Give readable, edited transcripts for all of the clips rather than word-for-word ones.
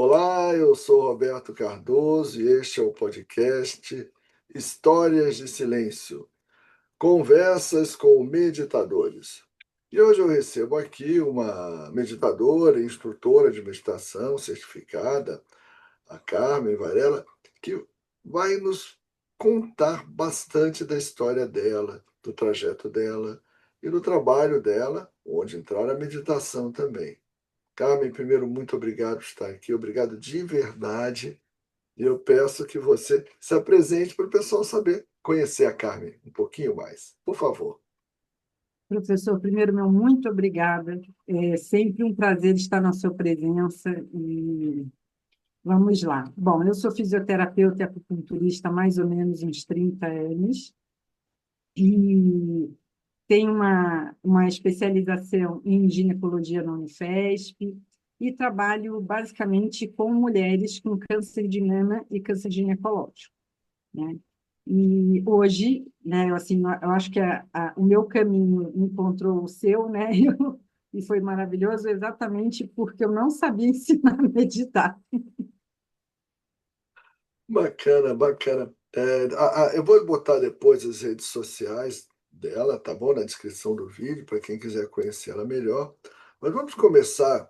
Olá, eu sou Roberto Cardoso e este é o podcast Histórias de Silêncio, conversas com meditadores. E hoje eu recebo aqui uma meditadora e instrutora de meditação certificada, a Carmen Varela, que vai nos contar bastante da história dela, do trajeto dela e do trabalho dela, onde entrar a meditação também. Carmen, primeiro, muito obrigado por estar aqui, obrigado de verdade. E eu peço que você se apresente para o pessoal saber, conhecer a Carmen um pouquinho mais. Por favor. Professor, primeiro, meu muito obrigada. É sempre um prazer estar na sua presença e vamos lá. Bom, eu sou fisioterapeuta e acupunturista há mais ou menos uns 30 anos e tenho uma especialização em ginecologia na Unifesp e trabalho basicamente com mulheres com câncer de mama e câncer ginecológico, né? E hoje, né, assim, eu acho que o meu caminho encontrou o seu, né? E foi maravilhoso exatamente porque eu não sabia ensinar a meditar. Bacana, bacana. Eu vou botar depois as redes sociais dela, tá bom? Na descrição do vídeo, para quem quiser conhecer ela melhor. Mas vamos começar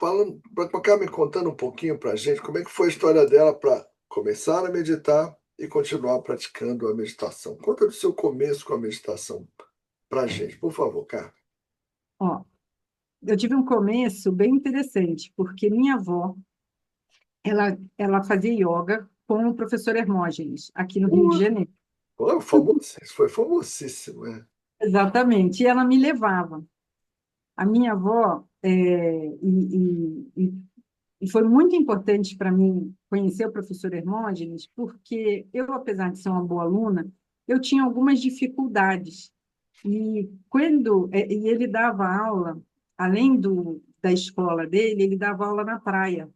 falando, para a Carmen contando um pouquinho para a gente como é que foi a história dela para começar a meditar e continuar praticando a meditação. Conta do seu começo com a meditação para a gente, por favor, Carmen. Ó, eu tive um começo bem interessante, porque minha avó, ela fazia yoga com o professor Hermógenes, aqui no Rio de Uh, Janeiro. Isso foi famosíssimo, é. Exatamente, e ela me levava. A minha avó, e foi muito importante para mim conhecer o professor Hermógenes, porque eu, apesar de ser uma boa aluna, eu tinha algumas dificuldades. E ele dava aula, além da escola dele, ele dava aula na praia.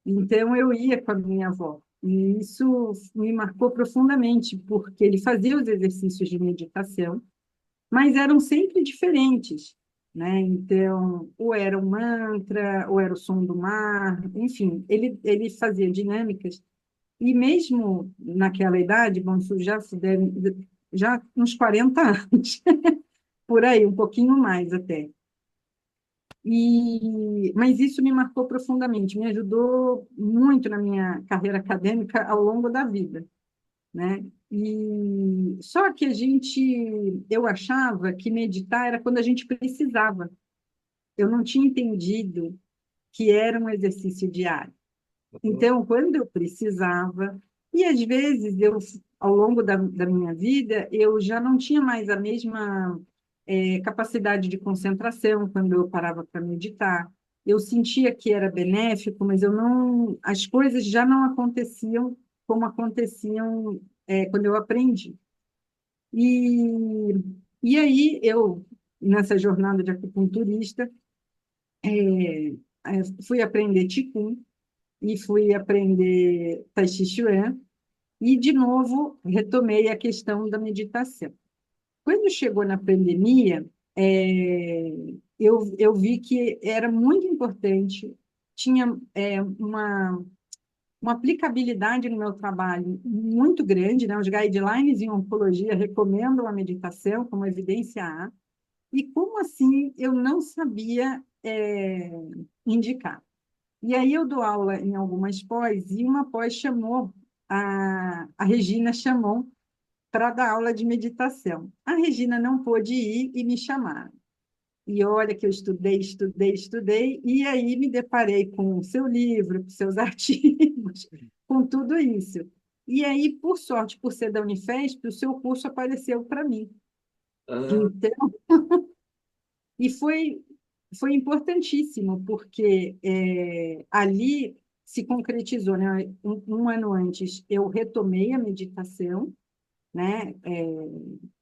Então, eu ia com a minha avó. E isso me marcou profundamente, porque ele fazia os exercícios de meditação, mas eram sempre diferentes, né? Então, ou era um mantra, ou era o som do mar, enfim, ele fazia dinâmicas. E mesmo naquela idade, bom, isso já uns 40 anos, por aí, um pouquinho mais até. Mas isso me marcou profundamente, me ajudou muito na minha carreira acadêmica ao longo da vida, né? E só que eu achava que meditar era quando a gente precisava. Eu não tinha entendido que era um exercício diário. Então, quando eu precisava, e às vezes ao longo da minha vida, eu já não tinha mais a mesma capacidade de concentração quando eu parava para meditar. Eu sentia que era benéfico, mas eu não, as coisas já não aconteciam como aconteciam quando eu aprendi. E, e aí nessa jornada de acupunturista, fui aprender Qigong e fui aprender Tai Chi Chuan e, de novo, retomei a questão da meditação. Quando chegou na pandemia, eu vi que era muito importante, tinha uma aplicabilidade no meu trabalho muito grande, né? Os guidelines em oncologia recomendam a meditação como evidência A, e como assim eu não sabia indicar? E aí eu dou aula em algumas pós, e uma pós chamou, a Regina chamou para dar aula de meditação. A Regina não pôde ir e me chamaram. E olha que eu estudei, estudei, estudei, e aí me deparei com o seu livro, com seus artigos, com tudo isso. E aí, por sorte, por ser da Unifesp, o seu curso apareceu para mim. Ah, Então, e foi importantíssimo, porque ali se concretizou, né? Um ano antes, eu retomei a meditação, né?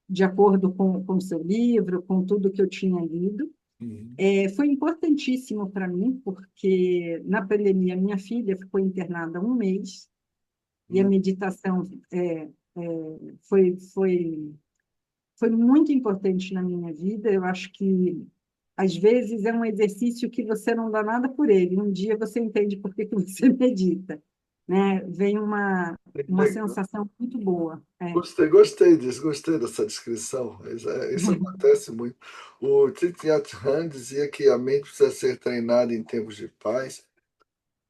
De acordo com o seu livro, com tudo que eu tinha lido. uhum, Foi importantíssimo para mim, porque na pandemia minha filha ficou internada um mês, e a uhum, meditação foi muito importante na minha vida. Eu acho que às vezes é um exercício que você não dá nada por ele. Um dia você entende por que que você medita, né? Vem uma Legal. sensação muito boa. É. Gostei disso, gostei dessa descrição. Isso acontece muito. O Thich Nhat Hanh dizia que a mente precisa ser treinada em tempos de paz.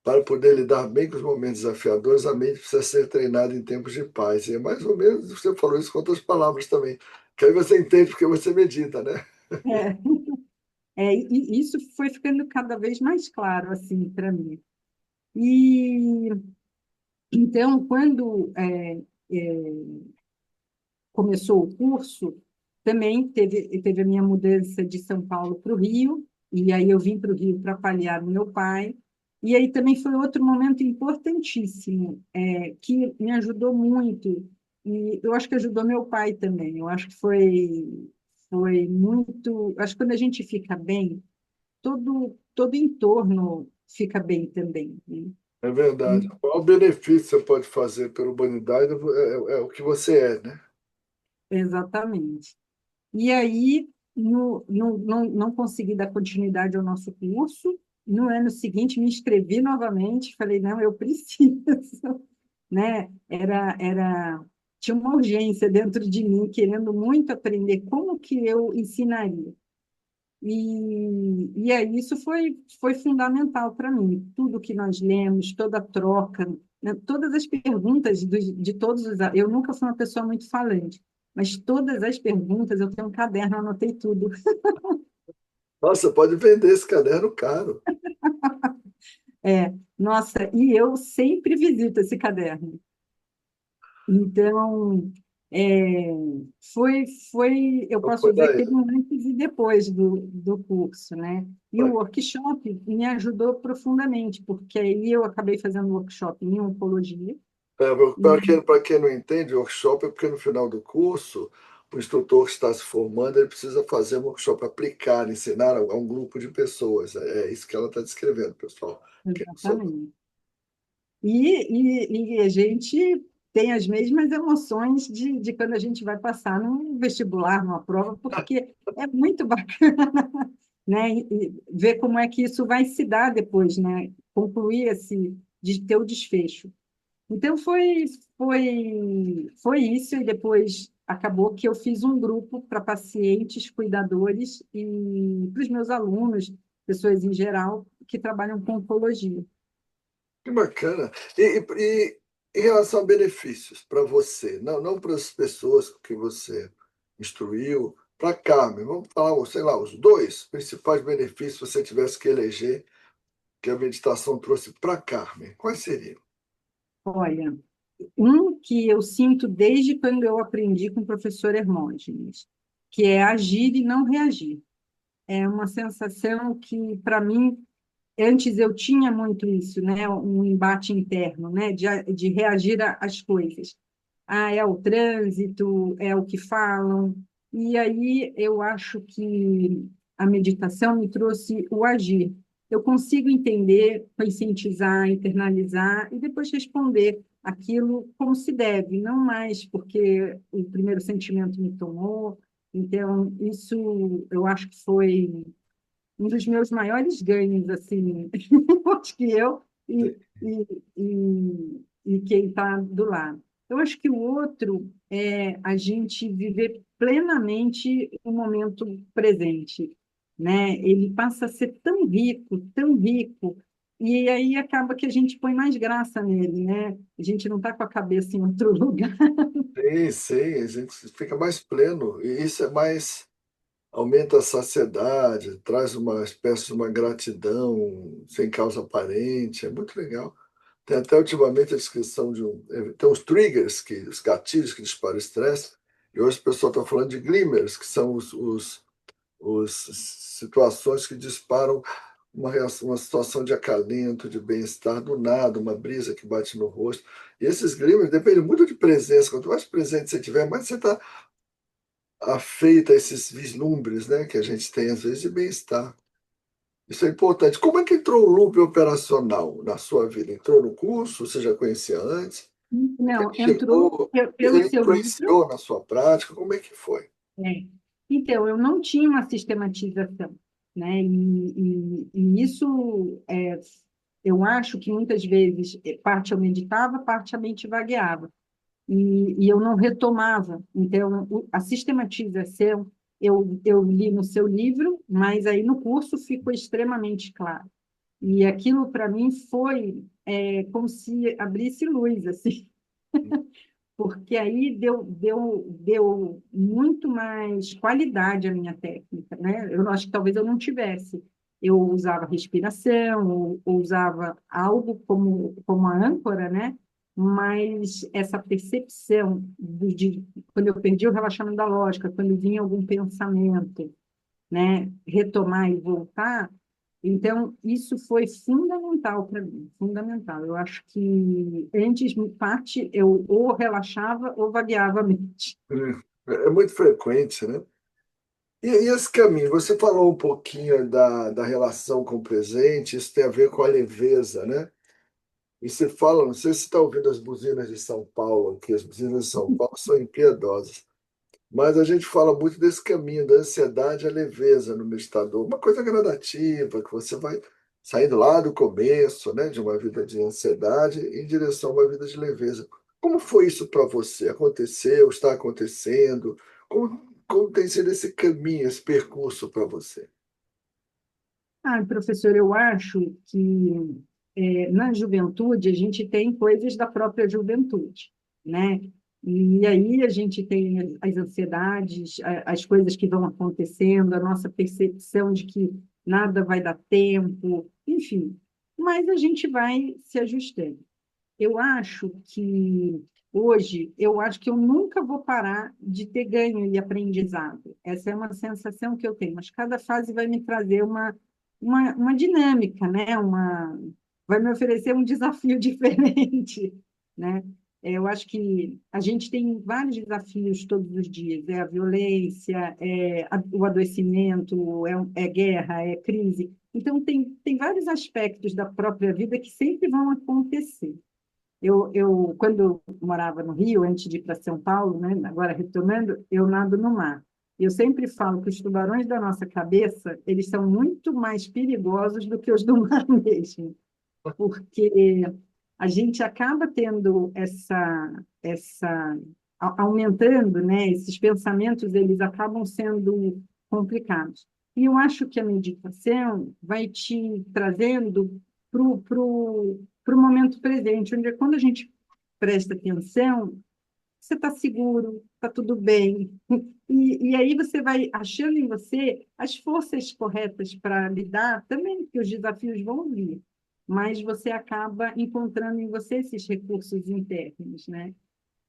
Para poder lidar bem com os momentos desafiadores, a mente precisa ser treinada em tempos de paz. E é mais ou menos, você falou isso com outras palavras também. Que aí você entende porque você medita, né? É, e isso foi ficando cada vez mais claro assim para mim. E então, quando começou o curso, também teve a minha mudança de São Paulo para o Rio, e aí eu vim para o Rio para paliar o meu pai. E aí também foi outro momento importantíssimo, que me ajudou muito, e eu acho que ajudou meu pai também. Eu acho que foi muito. Acho que quando a gente fica bem, todo entorno fica bem também, né? É verdade. Qual benefício você pode fazer pela humanidade é o que você é, né? Exatamente. E aí, não consegui dar continuidade ao nosso curso. No ano seguinte, me inscrevi novamente, falei, não, eu preciso, né? Tinha uma urgência dentro de mim, querendo muito aprender como que eu ensinaria. E aí isso foi fundamental para mim. Tudo que nós lemos, toda a troca, né? Todas as perguntas de todos os... Eu nunca fui uma pessoa muito falante, mas todas as perguntas, eu tenho um caderno, anotei tudo. Nossa, pode vender esse caderno caro. Nossa, e eu sempre visito esse caderno. Então, é, eu Então, posso foi dizer que daí. teve um antes e depois do curso, né? E o Vai. workshop me ajudou profundamente, porque aí eu acabei fazendo workshop em oncologia. Para E, quem não entende, o workshop é porque no final do curso, o instrutor que está se formando, ele precisa fazer um workshop, aplicar, ensinar a um grupo de pessoas. É isso que ela está descrevendo, pessoal. Quem não sabe. exatamente. E a gente tem as mesmas emoções de quando a gente vai passar num vestibular, numa prova, porque é muito bacana, né? E ver como é que isso vai se dar depois, né? Concluir de ter o desfecho. Então foi isso, e depois acabou que eu fiz um grupo para pacientes, cuidadores e para os meus alunos, pessoas em geral que trabalham com oncologia. Que bacana. E em relação a benefícios para você, não para as pessoas que você instruiu, para Carmen, vamos falar, sei lá, os dois principais benefícios se você tivesse que eleger que a meditação trouxe para Carmen. Quais seriam? Olha, um que eu sinto desde quando eu aprendi com o professor Hermógenes, que é agir e não reagir. É uma sensação que, para mim, antes eu tinha muito isso, né? Um embate interno, né? De reagir às coisas. Ah, é o trânsito, é o que falam. E aí eu acho que a meditação me trouxe o agir. Eu consigo entender, conscientizar, internalizar e depois responder aquilo como se deve, não mais porque o primeiro sentimento me tomou. Então, isso eu acho que foi um dos meus maiores ganhos, assim, acho que eu e, e quem está do lado. Eu acho que o outro é a gente viver plenamente o momento presente, né? Ele passa a ser tão rico, e aí acaba que a gente põe mais graça nele, né? A gente não está com a cabeça em outro lugar. Sim, sim, a gente fica mais pleno, e isso é mais, aumenta a saciedade, traz uma espécie de uma gratidão sem causa aparente, é muito legal. Tem até ultimamente a descrição de tem os triggers, os gatilhos que disparam o estresse, e hoje o pessoal está falando de glimmers, que são os situações que disparam uma reação, uma situação de acalento, de bem-estar do nada, uma brisa que bate no rosto. E esses glimmers dependem muito de presença. Quanto mais presente você tiver, mais você está afeito a esses vislumbres, né, que a gente tem às vezes de bem-estar. Isso é importante. Como é que entrou o loop operacional na sua vida? Entrou no curso? Você já conhecia antes? O que é Não, que entrou chegou, pelo ele seu livro. influenciou na sua prática? Como é que foi? É. Então, eu não tinha uma sistematização. né? E isso, eu acho que muitas vezes, parte eu meditava, parte a mente vagueava, e eu não retomava. Então, a sistematização eu li no seu livro, mas aí no curso ficou extremamente claro. E aquilo, para mim, foi como se abrisse luz, assim, porque aí deu muito mais qualidade à minha técnica, né? Eu acho que talvez eu não tivesse. Eu usava respiração, ou usava algo como a âncora, né? Mas essa percepção quando eu perdi o relaxamento da lógica, quando vinha algum pensamento, né? Retomar e voltar, então, isso foi fundamental para mim, fundamental. Eu acho que antes, parte, eu ou relaxava ou vagueava a mente. É muito frequente, né? E esse caminho, você falou um pouquinho da relação com o presente, isso tem a ver com a leveza, né? E você fala, não sei se você está ouvindo as buzinas de São Paulo aqui, as buzinas de São Paulo são impiedosas. Mas a gente fala muito desse caminho da ansiedade à leveza no meditador, uma coisa gradativa, que você vai saindo lá do começo, né, de uma vida de ansiedade em direção a uma vida de leveza. Como foi isso para você? Aconteceu? Está acontecendo? Como tem sido esse caminho, esse percurso para você? Professor, eu acho que na juventude a gente tem coisas da própria juventude, né? E aí a gente tem as ansiedades, as coisas que vão acontecendo, a nossa percepção de que nada vai dar tempo, enfim. Mas a gente vai se ajustando. Eu acho que hoje, eu acho que eu nunca vou parar de ter ganho e aprendizado. Essa é uma sensação que eu tenho, mas cada fase vai me trazer uma dinâmica, né? Vai me oferecer um desafio diferente, né? Eu acho que a gente tem vários desafios todos os dias, é a violência, o adoecimento, é guerra, é crise. Então, tem vários aspectos da própria vida que sempre vão acontecer. Quando eu morava no Rio, antes de ir para São Paulo, né, agora retomando, eu nado no mar. Eu sempre falo que os tubarões da nossa cabeça, eles são muito mais perigosos do que os do mar mesmo, porque a gente acaba tendo aumentando, né, esses pensamentos, eles acabam sendo complicados. E eu acho que a meditação vai te trazendo para o momento presente, onde quando a gente presta atenção, você está seguro, está tudo bem. E aí você vai achando em você as forças corretas para lidar, também que os desafios vão vir, mas você acaba encontrando em você esses recursos internos, né?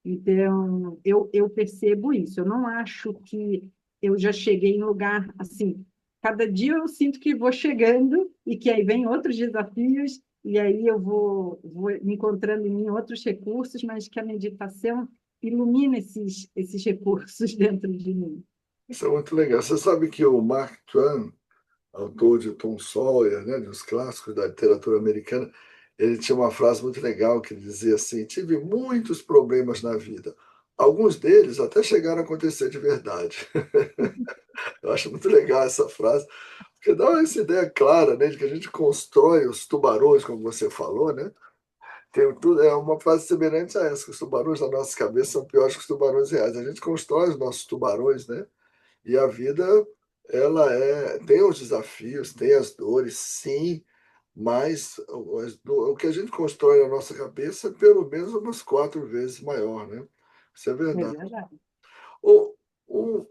Então, eu percebo isso. Eu não acho que eu já cheguei em lugar assim. Cada dia eu sinto que vou chegando e que aí vem outros desafios, e aí eu vou encontrando em mim outros recursos, mas que a meditação ilumina esses recursos dentro de mim. Isso é muito legal. Você sabe que o Mark Twain, autor de Tom Sawyer, né, dos clássicos da literatura americana, ele tinha uma frase muito legal que ele dizia assim: tive muitos problemas na vida. Alguns deles até chegaram a acontecer de verdade. Eu acho muito legal essa frase, porque dá essa ideia clara, né, de que a gente constrói os tubarões, como você falou, né? Tem tudo, é uma frase semelhante a essa, que os tubarões da nossa cabeça são piores que os tubarões reais. A gente constrói os nossos tubarões, né? E a vida, ela tem os desafios, tem as dores, sim, mas o que a gente constrói na nossa cabeça é pelo menos umas 4 vezes maior, né? Isso é É verdade. verdade. O, o,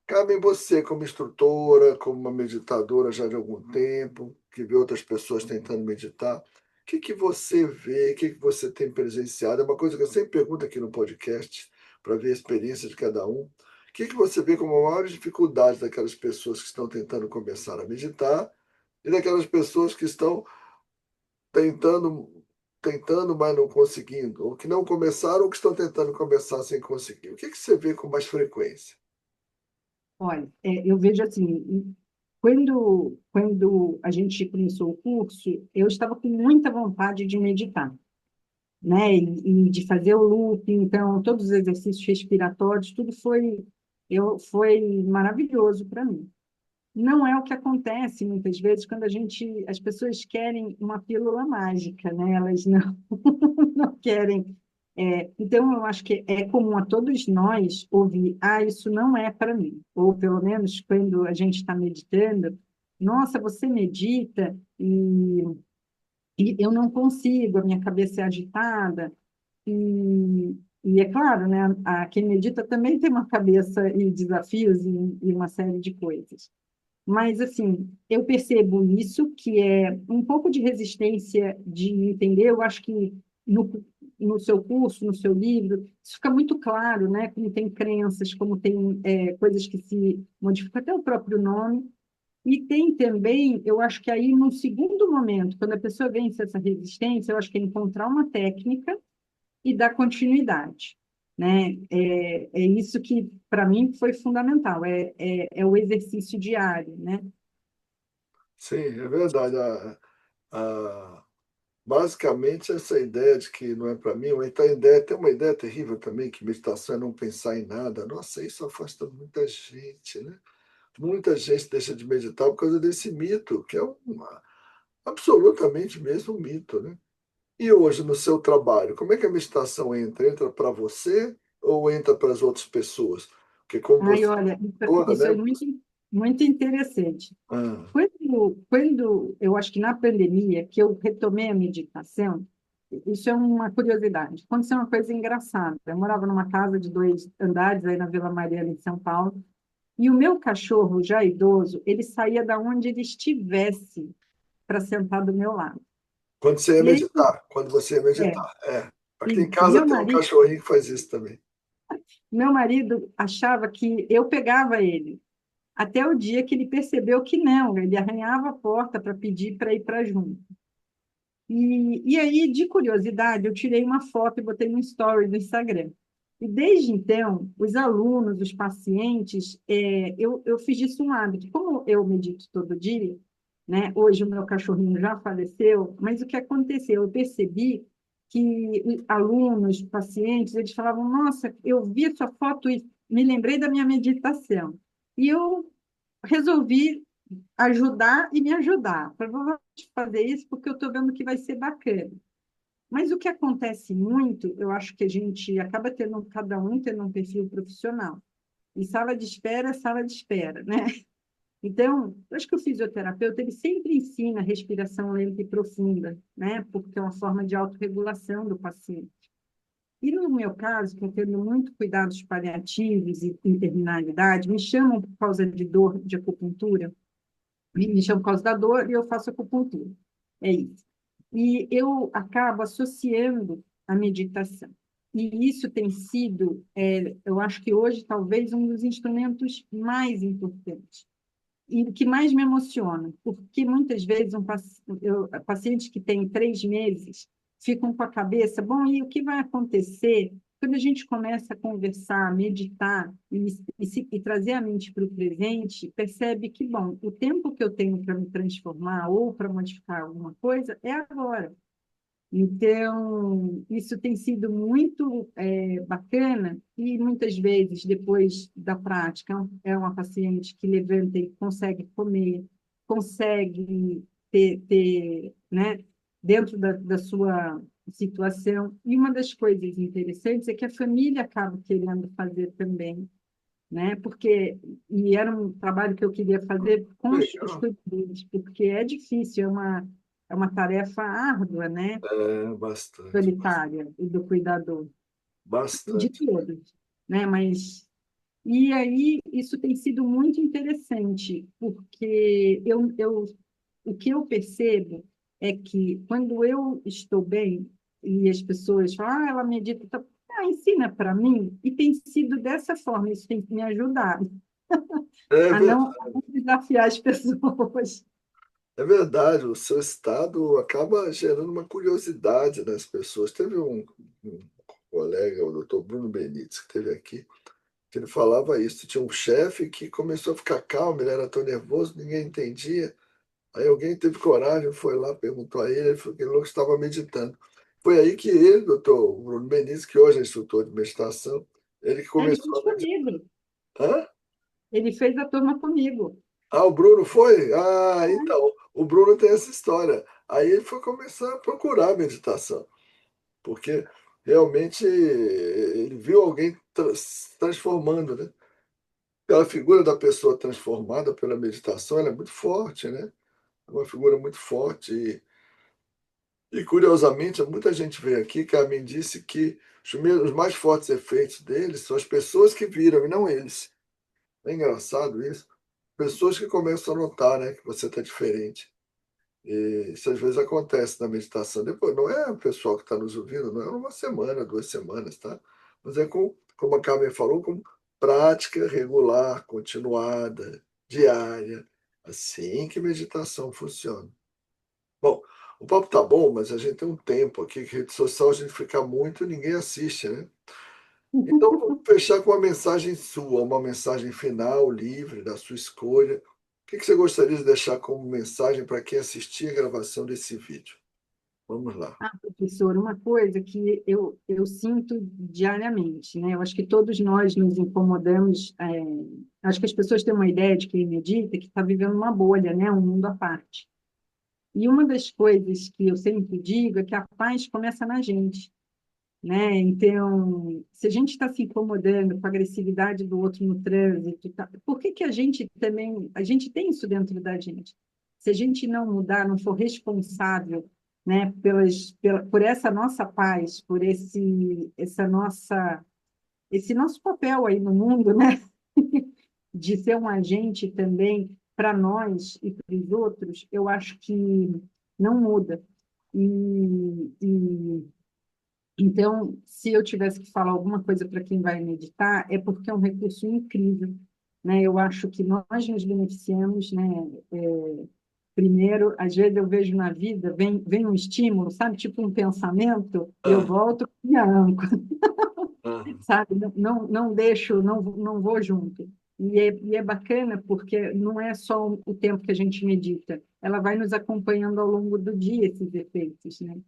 cabe em você, como instrutora, como uma meditadora já de algum tempo, que vê outras pessoas tentando meditar, o que que você vê, o que que você tem presenciado? É uma coisa que eu sempre pergunto aqui no podcast, para ver a experiência de cada um. O que que você vê como a maior dificuldade daquelas pessoas que estão tentando começar a meditar e daquelas pessoas que estão tentando, tentando, mas não conseguindo, ou que não começaram ou que estão tentando começar sem conseguir? O que que você vê com mais frequência? Olha, eu vejo assim, quando a gente começou o curso, eu estava com muita vontade de meditar, né? E de fazer o loop, então todos os exercícios respiratórios, tudo foi maravilhoso para mim. não é o que acontece muitas vezes quando as pessoas querem uma pílula mágica, né? Elas não, não querem. Então, eu acho que é comum a todos nós ouvir, isso não é para mim. Ou, pelo menos, quando a gente está meditando, nossa, você medita e eu não consigo, a minha cabeça é agitada. E é claro, né, quem medita também tem uma cabeça e desafios e uma série de coisas. Mas, assim, eu percebo isso, que é um pouco de resistência de entender. Eu acho que no seu curso, no seu livro, isso fica muito claro, né? Como tem crenças, como tem coisas que se modificam, até o próprio nome. E tem também, eu acho que aí, num segundo momento, quando a pessoa vence essa resistência, eu acho que é encontrar uma técnica e dar continuidade, né? É isso que, para mim, foi fundamental, é o exercício diário, né? Sim, é verdade. Basicamente, essa ideia de que não é para mim, ou então tem uma ideia terrível também, que meditação é não pensar em nada. Nossa, isso afasta muita gente, né? Muita gente deixa de meditar por causa desse mito, que é absolutamente mesmo um mito, né? E hoje, no seu trabalho, como é que a meditação entra? Entra para você ou entra para as outras pessoas? Porque como Ai, você é olha, autora, isso é né? muito, muito interessante. Ah, Quando eu acho que na pandemia, que eu retomei a meditação, isso é uma curiosidade. Aconteceu uma coisa engraçada. Eu morava numa casa de 2 andares, aí na Vila Mariana, em São Paulo, e o meu cachorro, já idoso, ele saía da onde ele estivesse para sentar do meu lado. quando você ia E aí, meditar, quando você ia é, meditar. É. Aqui em isso. casa tem um cachorrinho que faz isso também. Meu marido achava que eu pegava ele, até o dia que ele percebeu que não, ele arranhava a porta para pedir para ir para junto. E aí, de curiosidade, eu tirei uma foto e botei no story do Instagram. E desde então, os alunos, os pacientes, eu fiz disso um hábito. Como eu medito todo dia, né? Hoje o meu cachorrinho já faleceu, mas o que aconteceu? Eu percebi que alunos, pacientes, eles falavam: Nossa, eu vi a sua foto e me lembrei da minha meditação. E eu resolvi ajudar e me ajudar. Provavelmente fazer isso porque eu estou vendo que vai ser bacana. Mas o que acontece muito, eu acho que a gente acaba tendo, cada um tendo um perfil profissional. E sala de espera é sala de espera, né? Então, eu acho que o fisioterapeuta, ele sempre ensina respiração lenta e profunda, né? Porque é uma forma de autorregulação do paciente. E no meu caso, que eu tenho muito cuidados paliativos e terminalidade, me chamam por causa de dor de acupuntura, me chamam por causa da dor e eu faço acupuntura. É isso. E eu acabo associando a meditação. E isso tem sido, eu acho que hoje, talvez, um dos instrumentos mais importantes. E o que mais me emociona, porque muitas vezes pacientes que têm 3 meses ficam com a cabeça, bom, e o que vai acontecer quando a gente começa a conversar, meditar e trazer a mente para o presente, percebe que, bom, o tempo que eu tenho para me transformar ou para modificar alguma coisa é agora. Então, isso tem sido muito bacana e muitas vezes, depois da prática, é uma paciente que levanta e consegue comer, consegue né, dentro da sua situação. E uma das coisas interessantes é que a família acaba querendo fazer também, né? E era um trabalho que eu queria fazer com os Legal. cuidadores, porque é difícil, é uma tarefa árdua, né? É, bastante, Solitária e do cuidador, de bastante. todos, né? Mas e aí isso tem sido muito interessante, porque o que eu percebo é que quando eu estou bem e as pessoas falam, ela medita, tá, ensina para mim, e tem sido dessa forma, isso tem me ajudado É a não desafiar as pessoas. É verdade, o seu estado acaba gerando uma curiosidade nas pessoas. Teve um colega, o doutor Bruno Benites, que esteve aqui, que ele falava isso. Tinha um chefe que começou a ficar calmo, ele era tão nervoso, ninguém entendia. Aí alguém teve coragem, foi lá, perguntou a ele, ele falou que ele louco estava meditando. Foi aí que ele, doutor Bruno Benites, que hoje é instrutor de meditação, ele que Ele começou fez a meditar. comigo, Hã? ele fez a turma comigo. Ah, o Bruno foi? Ah, então, o Bruno tem essa história. Aí ele foi começar a procurar meditação, porque realmente ele viu alguém se transformando, né? Aquela figura da pessoa transformada pela meditação, ela é muito forte, né? É uma figura muito forte. E curiosamente, muita gente veio aqui que a mim disse que os mais fortes efeitos deles são as pessoas que viram e não eles. É engraçado isso. Pessoas que começam a notar, né, que você está diferente. E isso às vezes acontece na meditação. Depois, não é o pessoal que está nos ouvindo, não é uma semana, 2 semanas, tá? Mas é com, como a Carmen falou, com prática regular, continuada, diária. Assim que meditação funciona. Bom, o papo tá bom, mas a gente tem um tempo aqui que rede social a gente fica muito e ninguém assiste, né? Então, vou fechar com uma mensagem sua, uma mensagem final, livre, da sua escolha. O que você gostaria de deixar como mensagem para quem assistir a gravação desse vídeo? Vamos lá. Ah, professor, uma coisa que eu sinto diariamente, né? Eu acho que todos nós nos incomodamos. Acho que as pessoas têm uma ideia de quem medita que está vivendo uma bolha, né? Um mundo à parte. E uma das coisas que eu sempre digo é que a paz começa na gente, né? Então, se a gente está se incomodando com a agressividade do outro no trânsito, por que que a gente também, a gente tem isso dentro da gente? Se a gente não mudar, não for responsável, né, por essa nossa paz, por esse nosso papel aí no mundo, né, de ser um agente também para nós e para os outros, eu acho que não muda. E então, se eu tivesse que falar alguma coisa para quem vai meditar, é porque é um recurso incrível, né? Eu acho que nós nos beneficiamos, né? Primeiro, às vezes eu vejo na vida, vem um estímulo, sabe? Tipo um pensamento, eu Ah, volto e arranco, ah, sabe? Não deixo, não vou junto. E é bacana porque não é só o tempo que a gente medita, ela vai nos acompanhando ao longo do dia, esses efeitos, né?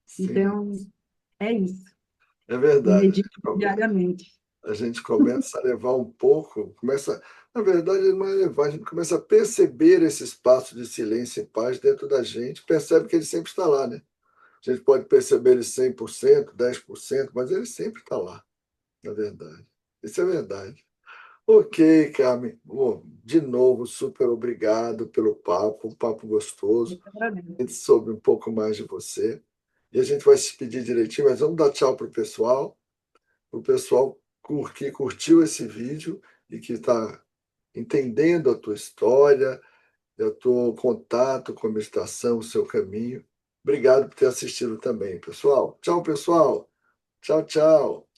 sim, Então, é isso. é verdade. Medito diariamente. A gente começa a levar um pouco, começa, na verdade, não é levar, a gente começa a perceber esse espaço de silêncio e paz dentro da gente, percebe que ele sempre está lá, né? A gente pode perceber ele 100%, 10%, mas ele sempre está lá, na verdade. Isso é verdade. Ok, Carmen. Bom, de novo, super obrigado pelo papo, um papo gostoso. Eu que agradeço. A gente soube um pouco mais de você. E a gente vai se pedir direitinho, mas vamos dar tchau para o pessoal que curtiu esse vídeo e que está entendendo a tua história, o teu contato com a meditação, o seu caminho. Obrigado por ter assistido também, pessoal. Tchau, pessoal. Tchau, tchau.